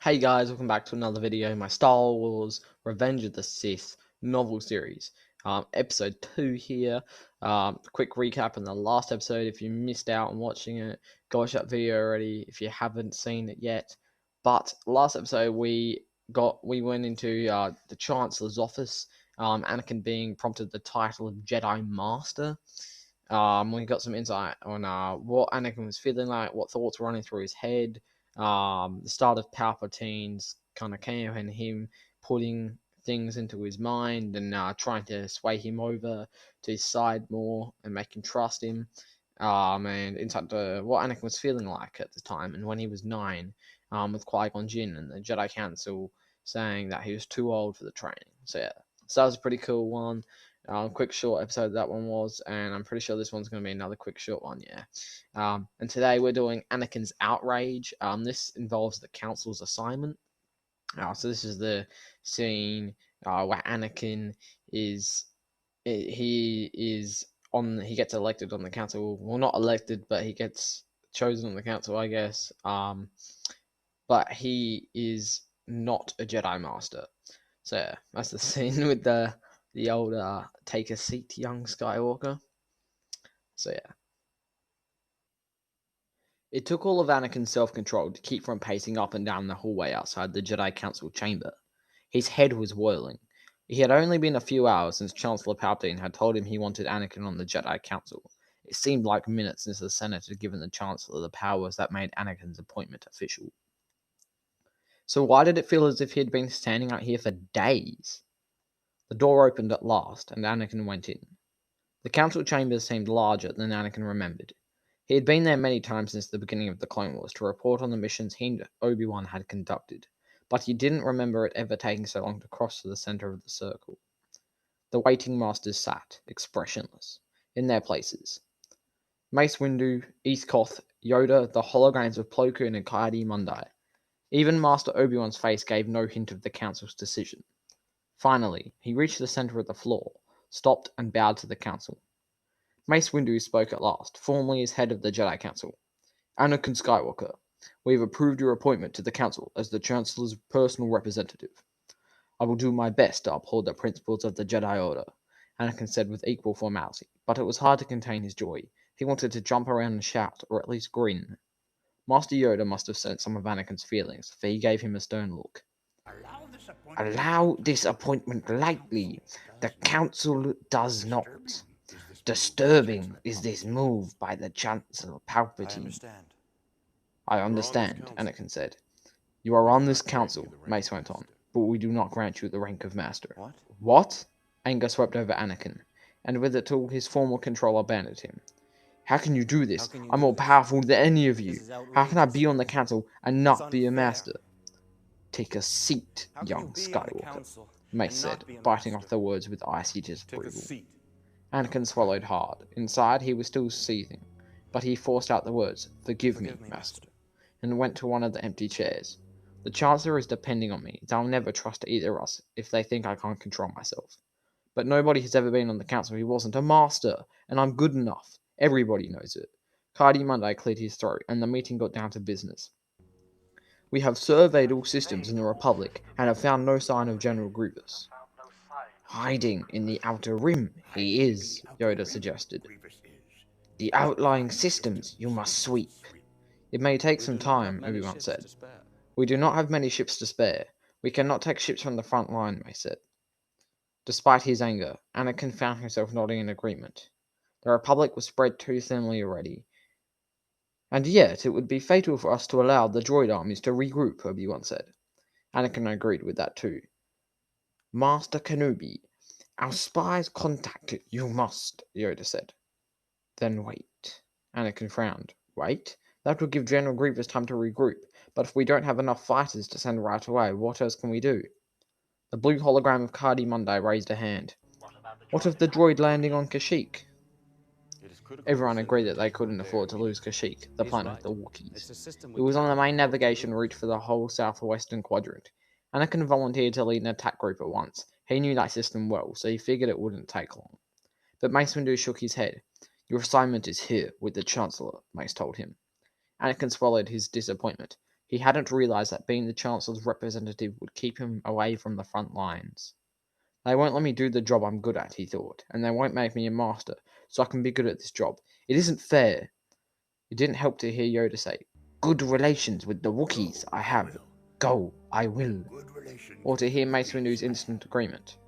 Hey guys, welcome back to another video, my Star Wars Revenge of the Sith novel series. Episode 2 here. Quick recap on the last episode. If you missed out on watching it, go watch that video already if you haven't seen it yet. But last episode we went into the Chancellor's office, Anakin being prompted the title of Jedi Master. We got some insight on what Anakin was feeling like, what thoughts were running through his head, the start of Palpatine's kind of camp and him putting things into his mind and trying to sway him over to his side more and make him trust him. And insight to what Anakin was feeling like at the time and when he was 9, with Qui-Gon Jinn and the Jedi Council saying that he was too old for the training. So yeah, so that was a pretty cool one. Quick short episode that one was, and I'm pretty sure this one's going to be another quick short one, yeah. And today we're doing Anakin's Outrage. This involves the Council's assignment. So this is the scene where Anakin is, he gets elected on the council. Well, not elected, but he gets chosen on the council, I guess. But he is not a Jedi Master. So yeah, that's the scene with the old take a seat, young Skywalker. So yeah. It took all of Anakin's self-control to keep from pacing up and down the hallway outside the Jedi Council chamber. His head was whirling. It had only been a few hours since Chancellor Palpatine had told him he wanted Anakin on the Jedi Council. It seemed like minutes since the Senate had given the Chancellor the powers that made Anakin's appointment official. So why did it feel as if he had been standing out here for days? The door opened at last, and Anakin went in. The council chambers seemed larger than Anakin remembered. He had been there many times since the beginning of the Clone Wars to report on the missions he and Obi-Wan had conducted, but he didn't remember it ever taking so long to cross to the center of the circle. The waiting masters sat, expressionless, in their places. Mace Windu, East Koth, Yoda, the holograms of Plo Koon and Ki-Adi-Mundi. Even Master Obi-Wan's face gave no hint of the council's decision. Finally, he reached the center of the floor, stopped and bowed to the council. Mace Windu spoke at last, formally as head of the Jedi Council. Anakin Skywalker, we have approved your appointment to the Council as the Chancellor's personal representative. I will do my best to uphold the principles of the Jedi Order, Anakin said with equal formality, but it was hard to contain his joy. He wanted to jump around and shout, or at least grin. Master Yoda must have sensed some of Anakin's feelings, for he gave him a stern look. Allow this appointment lightly. The Council does not. Disturbing is this move by the Chancellor Palpatine. I understand, Anakin said. You are on this council, Mace went on, but we do not grant you the rank of Master. What? Anger swept over Anakin, and with it all his former control abandoned him. How can you do this? I'm more powerful than any of you. How can I be on the council and not be a master? Take a seat, young Skywalker, Mace said, biting off the words with icy disapproval. Anakin swallowed hard. Inside, he was still seething, but he forced out the words, "Forgive me, Master," and went to one of the empty chairs. The Chancellor is depending on me. They'll never trust either of us if they think I can't control myself. But nobody has ever been on the council who wasn't a master, and I'm good enough. Everybody knows it. Ki-Adi-Mundi cleared his throat, and the meeting got down to business. We have surveyed all systems in the Republic, and have found no sign of General Grievous. Hiding in the Outer Rim, he is, Yoda suggested. The outlying systems you must sweep. It may take some time, Obi-Wan said. We do not have many ships to spare. We cannot take ships from the front line, Mace said. Despite his anger, Anakin found himself nodding in agreement. The Republic was spread too thinly already. And yet, it would be fatal for us to allow the droid armies to regroup, Obi-Wan said. Anakin agreed with that too. Master Kenobi, our spies contacted you must, Yoda said. Then wait. Anakin frowned. Wait? That would give General Grievous time to regroup, but if we don't have enough fighters to send right away, what else can we do? The blue hologram of Ki-Adi-Mundi raised a hand. What of the droid landing on Kashyyyk? Everyone agreed that they couldn't afford to lose Kashyyyk, the planet of the Wookiees. It was on the main navigation route for the whole southwestern quadrant. Anakin volunteered to lead an attack group at once. He knew that system well, so he figured it wouldn't take long. But Mace Windu shook his head. Your assignment is here, with the Chancellor, Mace told him. Anakin swallowed his disappointment. He hadn't realized that being the Chancellor's representative would keep him away from the front lines. They won't let me do the job I'm good at, he thought, and they won't make me a master, so I can be good at this job. It isn't fair. It didn't help to hear Yoda say, "Good relations with the Wookiees, I have. Go, I will." Or to hear Mace Windu's instant agreement.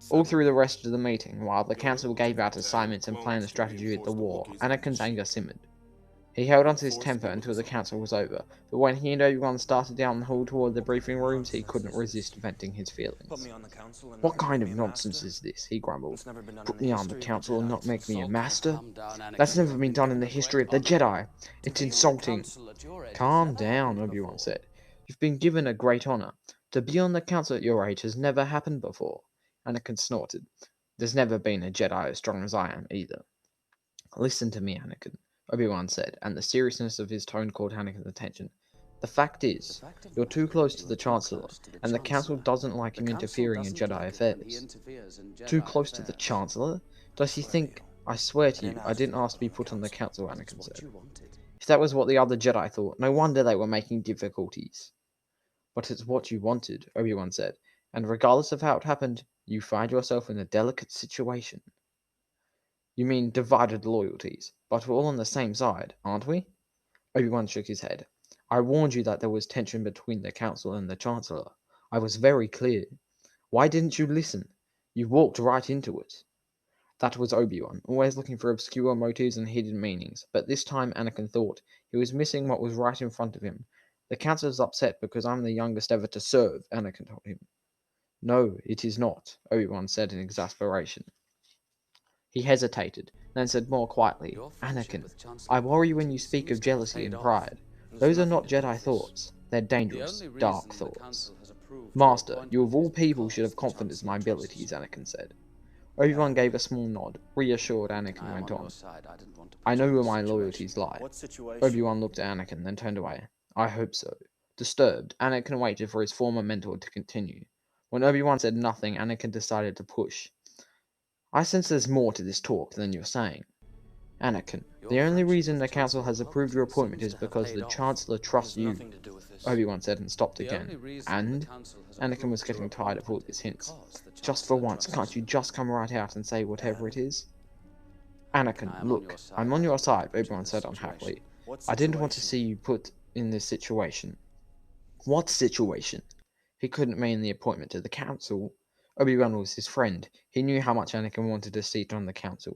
All through the rest of the meeting, while the council gave out assignments and planned a strategy at the war, Anakin's anger simmered. He held onto his temper until the council was over, but when he and Obi-Wan started down the hall toward the briefing rooms, he couldn't resist venting his feelings. "What kind of nonsense is this?" he grumbled. "Put me on the council and not make me a master? That's never been done in the history of the Jedi. It's insulting." "Calm down," Obi-Wan said. "You've been given a great honor. To be on the council at your age has never happened before." Anakin snorted. "There's never been a Jedi as strong as I am, either." "Listen to me, Anakin," Obi-Wan said, and the seriousness of his tone caught Anakin's attention. "The fact is, you're too close to the Chancellor, and the Council doesn't like him interfering in Jedi affairs." "Too close to the Chancellor? Does he think—" "I swear to you, I didn't ask to be put on the Council," Anakin said. "If that was what the other Jedi thought, no wonder they were making difficulties." "But it's what you wanted," Obi-Wan said, "and regardless of how it happened, you find yourself in a delicate situation." "You mean divided loyalties, but we're all on the same side, aren't we?" Obi-Wan shook his head. "I warned you that there was tension between the Council and the Chancellor. I was very clear. Why didn't you listen? You walked right into it." That was Obi-Wan, always looking for obscure motives and hidden meanings, but this time Anakin thought he was missing what was right in front of him. "The Council is upset because I'm the youngest ever to serve," Anakin told him. "No, it is not," Obi-Wan said in exasperation. He hesitated, then said more quietly, "Anakin, I worry when you speak of jealousy and pride. Those are not Jedi thoughts. They're dangerous, dark thoughts." "Master, you of all people should have confidence in my abilities," Anakin said. Obi-Wan gave a small nod. Reassured, Anakin went on. "I know where my loyalties lie." Obi-Wan looked at Anakin, then turned away. "I hope so." Disturbed, Anakin waited for his former mentor to continue. When Obi-Wan said nothing, Anakin decided to push. "I sense there's more to this talk than you're saying. Anakin, the only reason the Council has approved your appointment is because the Chancellor trusts you," Obi-Wan said and stopped again. "And?" Anakin was getting tired of all these hints. "Just for once, can't you just come right out and say whatever it is?" "Anakin, look, I'm on your side," Obi-Wan said unhappily. "I didn't want to see you put in this situation." "What situation?" He couldn't mean the appointment to the Council. Obi-Wan was his friend. He knew how much Anakin wanted a seat on the Council.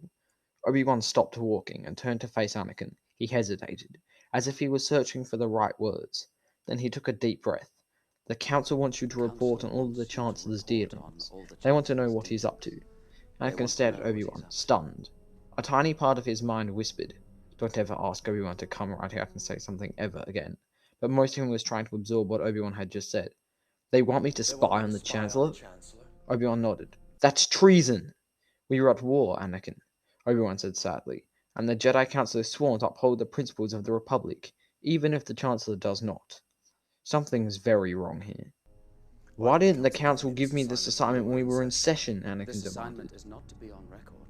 Obi-Wan stopped walking and turned to face Anakin. He hesitated, as if he was searching for the right words. Then he took a deep breath. "The Council wants you to report on all of the Chancellor's dealings. They want to know what he's up to." Anakin stared at Obi-Wan, stunned. A tiny part of his mind whispered, "Don't ever ask Obi-Wan to come right out and say something ever again." But most of him was trying to absorb what Obi-Wan had just said. "They want me to spy on the Chancellor?" Obi-Wan nodded. "That's treason!" "We are at war, Anakin," Obi-Wan said sadly, "and the Jedi Council is sworn to uphold the principles of the Republic, even if the Chancellor does not. Something's very wrong here." "Why didn't the Council give me this assignment when we were in session?" Anakin demanded.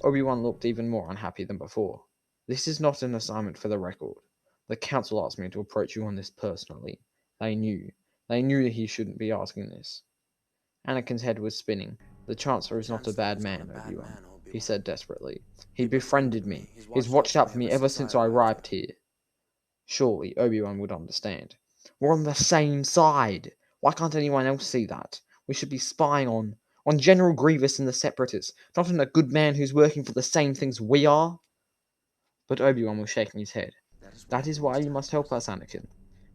Obi-Wan looked even more unhappy than before. "This is not an assignment for the record. The Council asked me to approach you on this personally. They knew. They knew that he shouldn't be asking this." Anakin's head was spinning. "The Chancellor is not a bad man, Obi-Wan," he said desperately. "He befriended me. He's watched out for me ever since I arrived here." Surely Obi-Wan would understand. "We're on the same side. Why can't anyone else see that? We should be spying on General Grievous and the Separatists, not on a good man who's working for the same things we are." But Obi-Wan was shaking his head. "That is why you must help us, Anakin."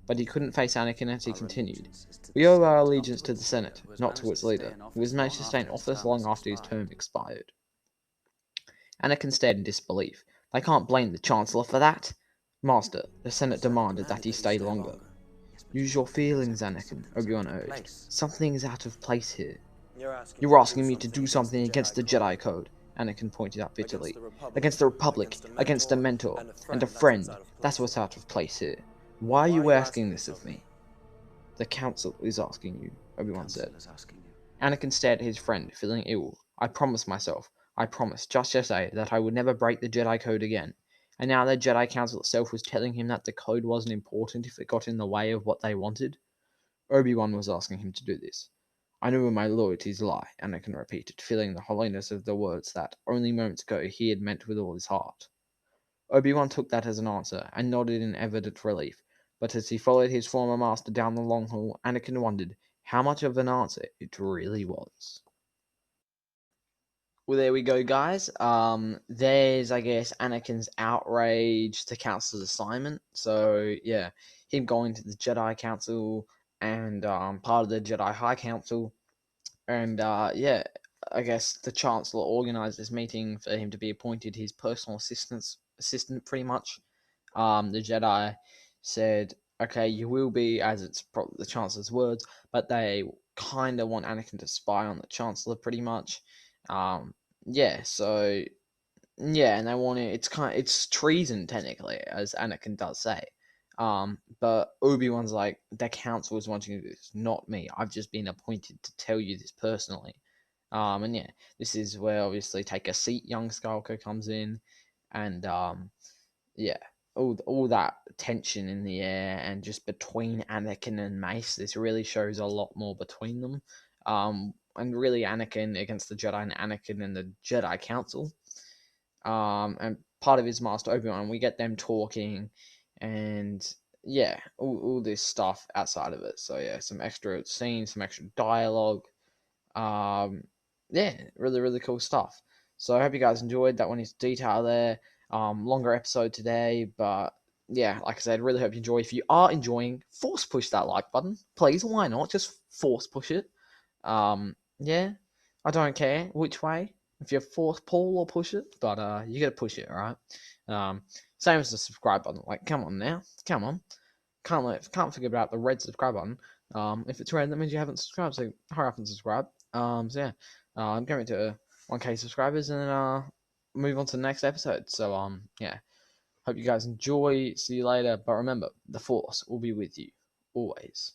But he couldn't face Anakin as he continued. "We owe our allegiance to the Senate, not to its leader, who has managed to stay in office long after his term expired." Anakin stared in disbelief. "They can't blame the Chancellor for that." "Master, the Senate demanded that he stay longer." "Use your feelings, Anakin," Obi-Wan urged. "Something is out of place here." "You're asking me to do something against the Jedi Code," Anakin pointed out bitterly. "Against the Republic, against a mentor, and a friend. That's what's out of place here. Why are you asking this of me?" "The Council is asking you," Obi-Wan said. Anakin stared at his friend, feeling ill. I promised, just yesterday, that I would never break the Jedi Code again, and now the Jedi Council itself was telling him that the code wasn't important if it got in the way of what they wanted. Obi-Wan was asking him to do this. I know where my loyalties lie, Anakin repeated, feeling the hollowness of the words that, only moments ago, he had meant with all his heart. Obi-Wan took that as an answer, and nodded in evident relief, but as he followed his former master down the long hall, Anakin wondered how much of an answer it really was. Well, there we go, guys. There's, I guess, Anakin's outrage to Council's assignment. So, yeah, him going to the Jedi Council and part of the Jedi High Council. And, yeah, I guess the Chancellor organized this meeting for him to be appointed his personal assistant, pretty much. The Jedi said, okay, you will be, as it's probably the Chancellor's words, but they kind of want Anakin to spy on the Chancellor, pretty much. Um, yeah, so yeah, and they want it. It's treason technically, as Anakin does say. But Obi-Wan's like, the council is wanting to do this, not me. I've just been appointed to tell you this personally. And yeah, this is where obviously take a seat, young Skywalker comes in, and yeah, all that tension in the air, and just between Anakin and Mace, this really shows a lot more between them. And really Anakin against the Jedi, and Anakin and the Jedi Council. And part of his master Obi-Wan, we get them talking, and yeah, all this stuff outside of it. So yeah, some extra scenes, some extra dialogue. Um, yeah, really, really cool stuff. So I hope you guys enjoyed that one. Is detail there. Longer episode today, but yeah, like I said, really hope you enjoy. If you are enjoying, force push that like button, please. Why not? Just force push it. Yeah, I don't care which way. If you force pull or push it, but you gotta push it, alright? Um, Same as the subscribe button. Like, come on now, come on. Can't forget about the red subscribe button. If it's red, that means you haven't subscribed. So hurry up and subscribe. So yeah, I'm going to 1K subscribers, and then move on to the next episode. So yeah, hope you guys enjoy. See you later. But remember, the Force will be with you always.